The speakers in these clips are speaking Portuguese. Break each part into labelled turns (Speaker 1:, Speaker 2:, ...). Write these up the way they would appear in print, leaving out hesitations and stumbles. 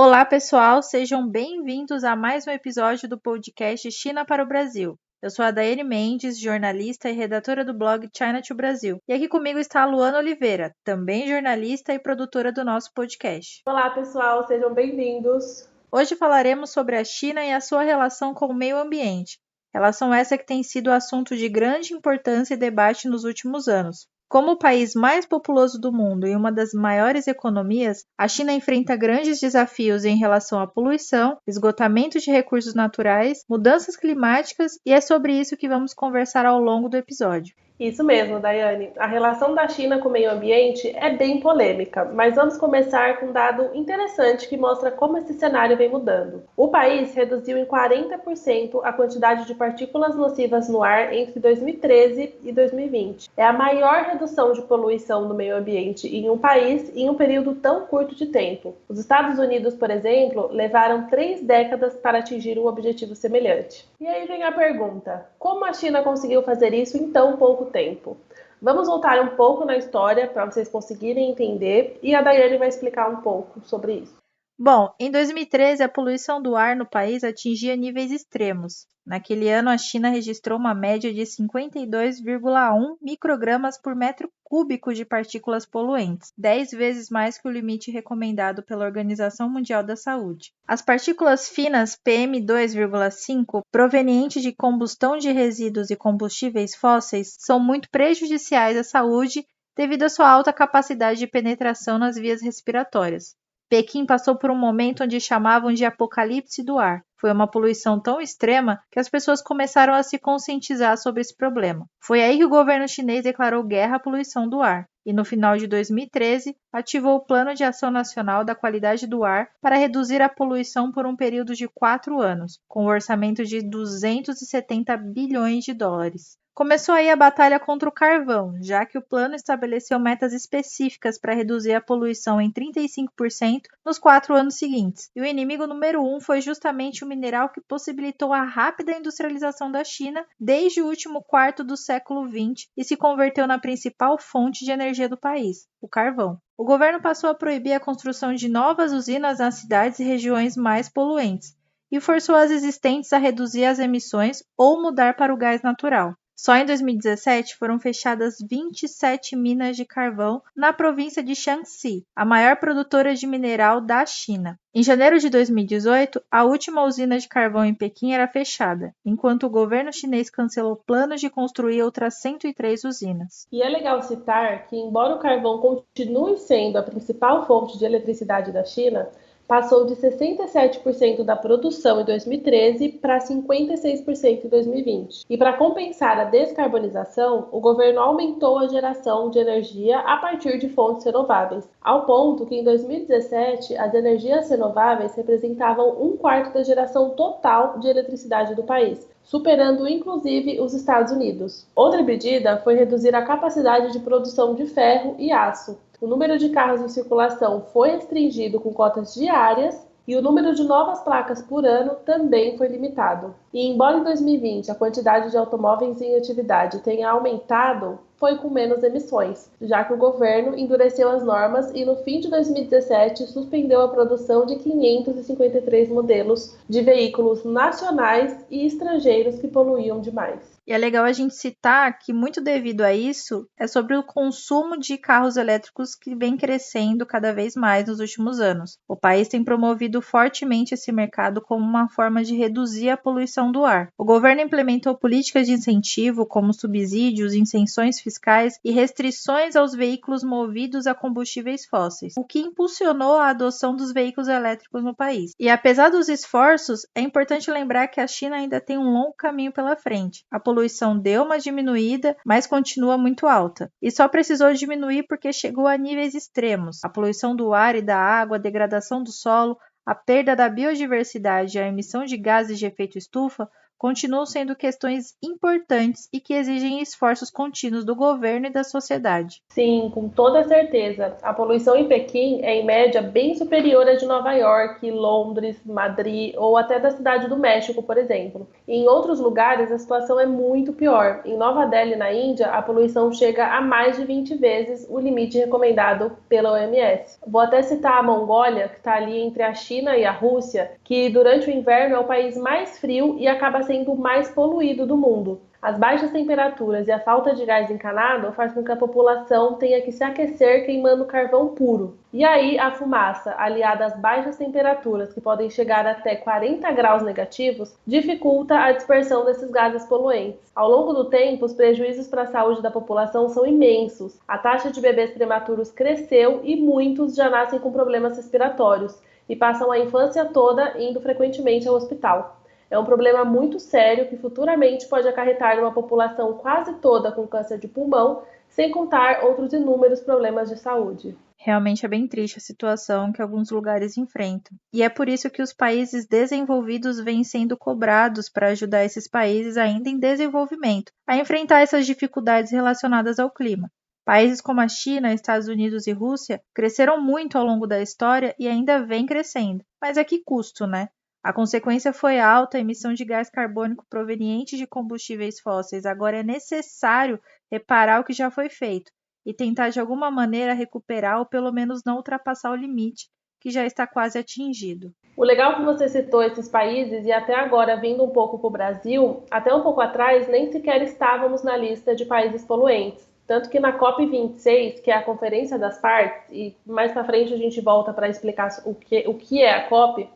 Speaker 1: Olá, pessoal, sejam bem-vindos a mais um episódio do podcast China para o Brasil. Eu sou a Daiane Mendes, jornalista e redatora do blog China to Brasil. E aqui comigo está a Luana Oliveira, também jornalista e produtora do nosso podcast.
Speaker 2: Olá, pessoal, sejam bem-vindos.
Speaker 1: Hoje falaremos sobre a China e a sua relação com o meio ambiente. Relação essa que tem sido assunto de grande importância e debate nos últimos anos. Como o país mais populoso do mundo e uma das maiores economias, a China enfrenta grandes desafios em relação à poluição, esgotamento de recursos naturais, mudanças climáticas, e é sobre isso que vamos conversar ao longo do episódio.
Speaker 2: Isso mesmo, Daiane. A relação da China com o meio ambiente é bem polêmica, mas vamos começar com um dado interessante que mostra como esse cenário vem mudando. O país reduziu em 40% a quantidade de partículas nocivas no ar entre 2013 e 2020. É a maior redução de poluição no meio ambiente em um país em um período tão curto de tempo. Os Estados Unidos, por exemplo, levaram 3 décadas para atingir um objetivo semelhante. E aí vem a pergunta: como a China conseguiu fazer isso em tão pouco tempo? Vamos voltar um pouco na história para vocês conseguirem entender e a Daiane vai explicar um pouco sobre isso.
Speaker 1: Bom, em 2013, a poluição do ar no país atingia níveis extremos. Naquele ano, a China registrou uma média de 52,1 microgramas por metro cúbico de partículas poluentes, 10 vezes mais que o limite recomendado pela Organização Mundial da Saúde. As partículas finas PM2,5, provenientes de combustão de resíduos e combustíveis fósseis, são muito prejudiciais à saúde devido à sua alta capacidade de penetração nas vias respiratórias. Pequim passou por um momento onde chamavam de apocalipse do ar. Foi uma poluição tão extrema que as pessoas começaram a se conscientizar sobre esse problema. Foi aí que o governo chinês declarou guerra à poluição do ar e, no final de 2013, ativou o Plano de Ação Nacional da Qualidade do Ar para reduzir a poluição por um período de 4 anos, com um orçamento de 270 bilhões de dólares. Começou aí a batalha contra o carvão, já que o plano estabeleceu metas específicas para reduzir a poluição em 35% nos 4 anos seguintes. E o inimigo número 1 foi justamente o mineral que possibilitou a rápida industrialização da China desde o último quarto do século XX e se converteu na principal fonte de energia do país, o carvão. O governo passou a proibir a construção de novas usinas nas cidades e regiões mais poluentes e forçou as existentes a reduzir as emissões ou mudar para o gás natural. Só em 2017 foram fechadas 27 minas de carvão na província de Shanxi, a maior produtora de mineral da China. Em janeiro de 2018, a última usina de carvão em Pequim era fechada, enquanto o governo chinês cancelou planos de construir outras 103 usinas.
Speaker 2: E é legal citar que, embora o carvão continue sendo a principal fonte de eletricidade da China, passou de 67% da produção em 2013 para 56% em 2020. E para compensar a descarbonização, o governo aumentou a geração de energia a partir de fontes renováveis, ao ponto que em 2017 as energias renováveis representavam um quarto da geração total de eletricidade do país, superando inclusive os Estados Unidos. Outra medida foi reduzir a capacidade de produção de ferro e aço. O número de carros em circulação foi restringido com cotas diárias e o número de novas placas por ano também foi limitado. E embora em 2020 a quantidade de automóveis em atividade tenha aumentado, foi com menos emissões, já que o governo endureceu as normas e no fim de 2017 suspendeu a produção de 553 modelos de veículos nacionais e estrangeiros que poluíam demais.
Speaker 1: E é legal a gente citar que muito devido a isso é sobre o consumo de carros elétricos que vem crescendo cada vez mais nos últimos anos. O país tem promovido fortemente esse mercado como uma forma de reduzir a poluição do ar. O governo implementou políticas de incentivo como subsídios, isenções fiscais e restrições aos veículos movidos a combustíveis fósseis, o que impulsionou a adoção dos veículos elétricos no país. E apesar dos esforços, é importante lembrar que a China ainda tem um longo caminho pela frente. A poluição deu uma diminuída, mas continua muito alta. E só precisou diminuir porque chegou a níveis extremos. A poluição do ar e da água, a degradação do solo, a perda da biodiversidade e a emissão de gases de efeito estufa continuam sendo questões importantes e que exigem esforços contínuos do governo e da sociedade.
Speaker 2: Sim, com toda certeza. A poluição em Pequim é, em média, bem superior à de Nova York, Londres, Madrid ou até da Cidade do México, por exemplo. E em outros lugares, a situação é muito pior. Em Nova Delhi, na Índia, a poluição chega a mais de 20 vezes o limite recomendado pela OMS. Vou até citar a Mongólia, que está ali entre a China e a Rússia, que durante o inverno é o país mais frio e acaba sendo o mais poluído do mundo. As baixas temperaturas e a falta de gás encanado faz com que a população tenha que se aquecer queimando carvão puro. E aí a fumaça, aliada às baixas temperaturas, que podem chegar até 40 graus negativos, dificulta a dispersão desses gases poluentes. Ao longo do tempo, os prejuízos para a saúde da população são imensos. A taxa de bebês prematuros cresceu e muitos já nascem com problemas respiratórios e passam a infância toda indo frequentemente ao hospital. É um problema muito sério que futuramente pode acarretar uma população quase toda com câncer de pulmão, sem contar outros inúmeros problemas de saúde.
Speaker 1: Realmente é bem triste a situação que alguns lugares enfrentam. E é por isso que os países desenvolvidos vêm sendo cobrados para ajudar esses países ainda em desenvolvimento a enfrentar essas dificuldades relacionadas ao clima. Países como a China, Estados Unidos e Rússia cresceram muito ao longo da história e ainda vêm crescendo. Mas a que custo, né? A consequência foi a alta emissão de gás carbônico proveniente de combustíveis fósseis. Agora é necessário reparar o que já foi feito e tentar de alguma maneira recuperar ou pelo menos não ultrapassar o limite que já está quase atingido.
Speaker 2: O legal é que você citou esses países e até agora, vindo um pouco para o Brasil, até um pouco atrás nem sequer estávamos na lista de países poluentes. Tanto que na COP26, que é a Conferência das Partes, e mais para frente a gente volta para explicar o que é a COP,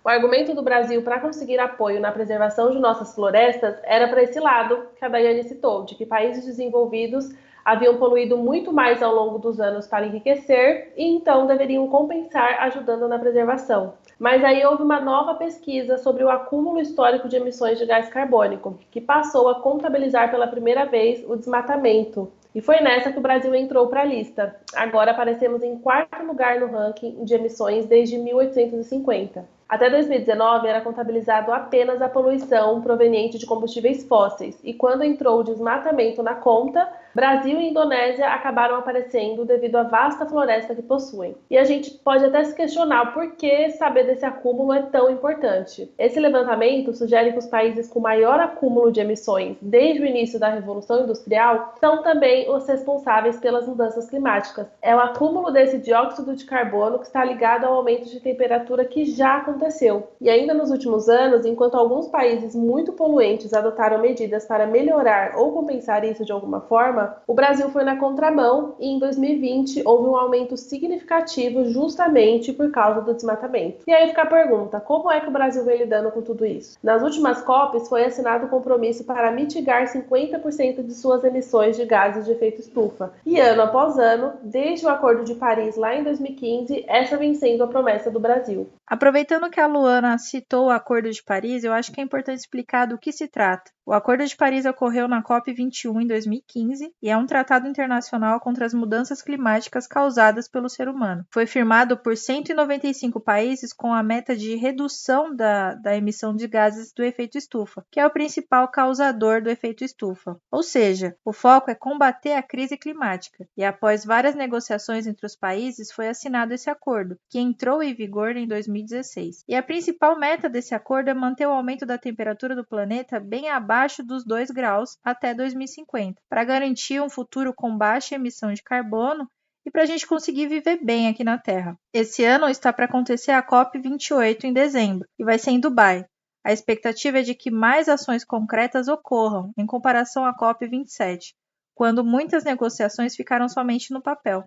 Speaker 2: o argumento do Brasil para conseguir apoio na preservação de nossas florestas era para esse lado que a Daiane citou, de que países desenvolvidos haviam poluído muito mais ao longo dos anos para enriquecer e então deveriam compensar ajudando na preservação. Mas aí houve uma nova pesquisa sobre o acúmulo histórico de emissões de gás carbônico, que passou a contabilizar pela primeira vez o desmatamento. E foi nessa que o Brasil entrou para a lista. Agora aparecemos em quarto lugar no ranking de emissões desde 1850. Até 2019 era contabilizado apenas a poluição proveniente de combustíveis fósseis, e quando entrou o desmatamento na conta, Brasil e Indonésia acabaram aparecendo devido à vasta floresta que possuem. E a gente pode até se questionar por que saber desse acúmulo é tão importante. Esse levantamento sugere que os países com maior acúmulo de emissões desde o início da Revolução Industrial são também os responsáveis pelas mudanças climáticas. É o acúmulo desse dióxido de carbono que está ligado ao aumento de temperatura que já aconteceu. E ainda nos últimos anos, enquanto alguns países muito poluentes adotaram medidas para melhorar ou compensar isso de alguma forma, o Brasil foi na contramão e em 2020 houve um aumento significativo justamente por causa do desmatamento. E aí fica a pergunta, como é que o Brasil vem lidando com tudo isso? Nas últimas COPs foi assinado um compromisso para mitigar 50% de suas emissões de gases de efeito estufa. E ano após ano, desde o Acordo de Paris lá em 2015, essa vem sendo a promessa do Brasil.
Speaker 1: Aproveitando que a Luana citou o Acordo de Paris, eu acho que é importante explicar do que se trata. O Acordo de Paris ocorreu na COP21 em 2015 e é um tratado internacional contra as mudanças climáticas causadas pelo ser humano. Foi firmado por 195 países com a meta de redução da emissão de gases do efeito estufa, que é o principal causador do efeito estufa. Ou seja, o foco é combater a crise climática. E após várias negociações entre os países, foi assinado esse acordo, que entrou em vigor em 2016. E a principal meta desse acordo é manter o aumento da temperatura do planeta bem abaixo dos 2 graus até 2050, para garantir um futuro com baixa emissão de carbono e para a gente conseguir viver bem aqui na Terra. Esse ano está para acontecer a COP28 em dezembro, e vai ser em Dubai. A expectativa é de que mais ações concretas ocorram, em comparação à COP27, quando muitas negociações ficaram somente no papel.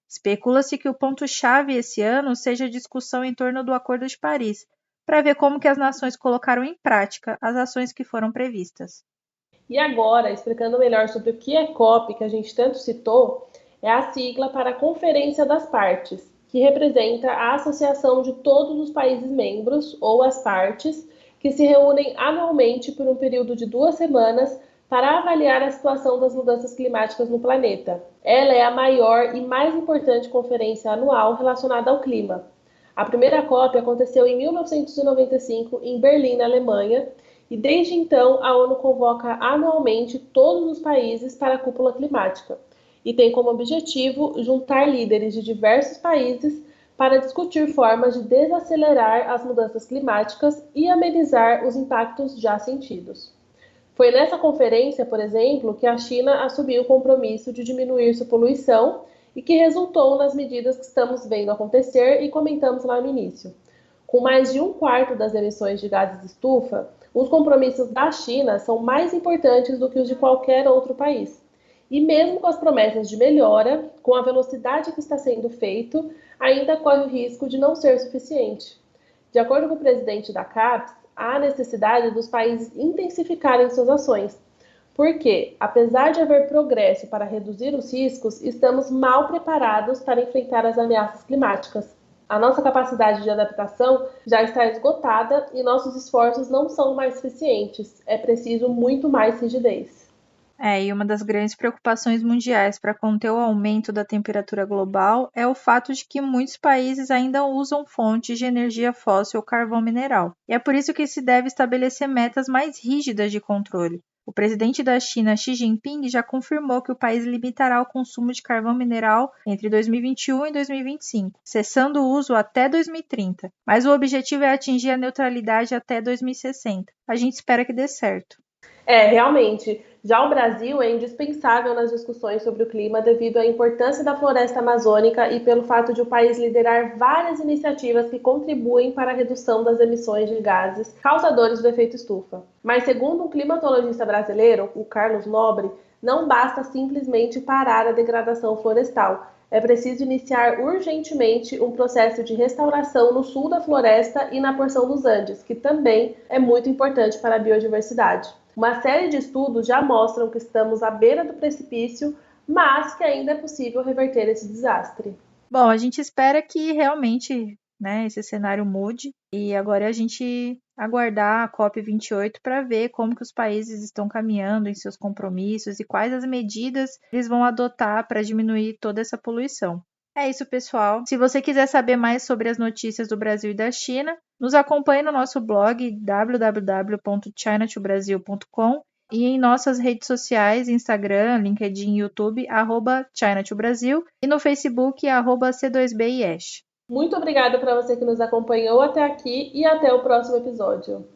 Speaker 1: Especula-se que o ponto-chave esse ano seja a discussão em torno do Acordo de Paris, para ver como que as nações colocaram em prática as ações que foram previstas.
Speaker 2: E agora, explicando melhor sobre o que é COP, que a gente tanto citou, é a sigla para a Conferência das Partes, que representa a associação de todos os países membros, ou as partes, que se reúnem anualmente por um período de 2 semanas para avaliar a situação das mudanças climáticas no planeta. Ela é a maior e mais importante conferência anual relacionada ao clima. A primeira COP aconteceu em 1995 em Berlim, na Alemanha, E desde então, a ONU convoca anualmente todos os países para a cúpula climática e tem como objetivo juntar líderes de diversos países para discutir formas de desacelerar as mudanças climáticas e amenizar os impactos já sentidos. Foi nessa conferência, por exemplo, que a China assumiu o compromisso de diminuir sua poluição e que resultou nas medidas que estamos vendo acontecer e comentamos lá no início. Com mais de um quarto das emissões de gases de estufa, os compromissos da China são mais importantes do que os de qualquer outro país. E mesmo com as promessas de melhora, com a velocidade que está sendo feito, ainda corre o risco de não ser suficiente. De acordo com o presidente da CAPES, há necessidade dos países intensificarem suas ações, porque, apesar de haver progresso para reduzir os riscos, estamos mal preparados para enfrentar as ameaças climáticas. A nossa capacidade de adaptação já está esgotada e nossos esforços não são mais suficientes. É preciso muito mais rigidez.
Speaker 1: E uma das grandes preocupações mundiais para conter o aumento da temperatura global é o fato de que muitos países ainda usam fontes de energia fóssil ou carvão mineral. E é por isso que se deve estabelecer metas mais rígidas de controle. O presidente da China, Xi Jinping, já confirmou que o país limitará o consumo de carvão mineral entre 2021 e 2025, cessando o uso até 2030. Mas o objetivo é atingir a neutralidade até 2060. A gente espera que dê certo.
Speaker 2: Realmente. Já o Brasil é indispensável nas discussões sobre o clima devido à importância da floresta amazônica e pelo fato de o país liderar várias iniciativas que contribuem para a redução das emissões de gases causadores do efeito estufa. Mas, segundo um climatologista brasileiro, o Carlos Nobre, não basta simplesmente parar a degradação florestal. É preciso iniciar urgentemente um processo de restauração no sul da floresta e na porção dos Andes, que também é muito importante para a biodiversidade. Uma série de estudos já mostram que estamos à beira do precipício, mas que ainda é possível reverter esse desastre.
Speaker 1: Bom, a gente espera que realmente, esse cenário mude e agora é a gente aguardar a COP28 para ver como que os países estão caminhando em seus compromissos e quais as medidas eles vão adotar para diminuir toda essa poluição. É isso, pessoal. Se você quiser saber mais sobre as notícias do Brasil e da China, nos acompanhe no nosso blog www.chinatobrasil.com e em nossas redes sociais, Instagram, LinkedIn, YouTube, @ChinaToBrasil e no Facebook, @C2BIESH.
Speaker 2: Muito obrigada para você que nos acompanhou até aqui e até o próximo episódio.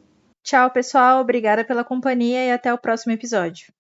Speaker 1: Tchau, pessoal. Obrigada pela companhia e até o próximo episódio.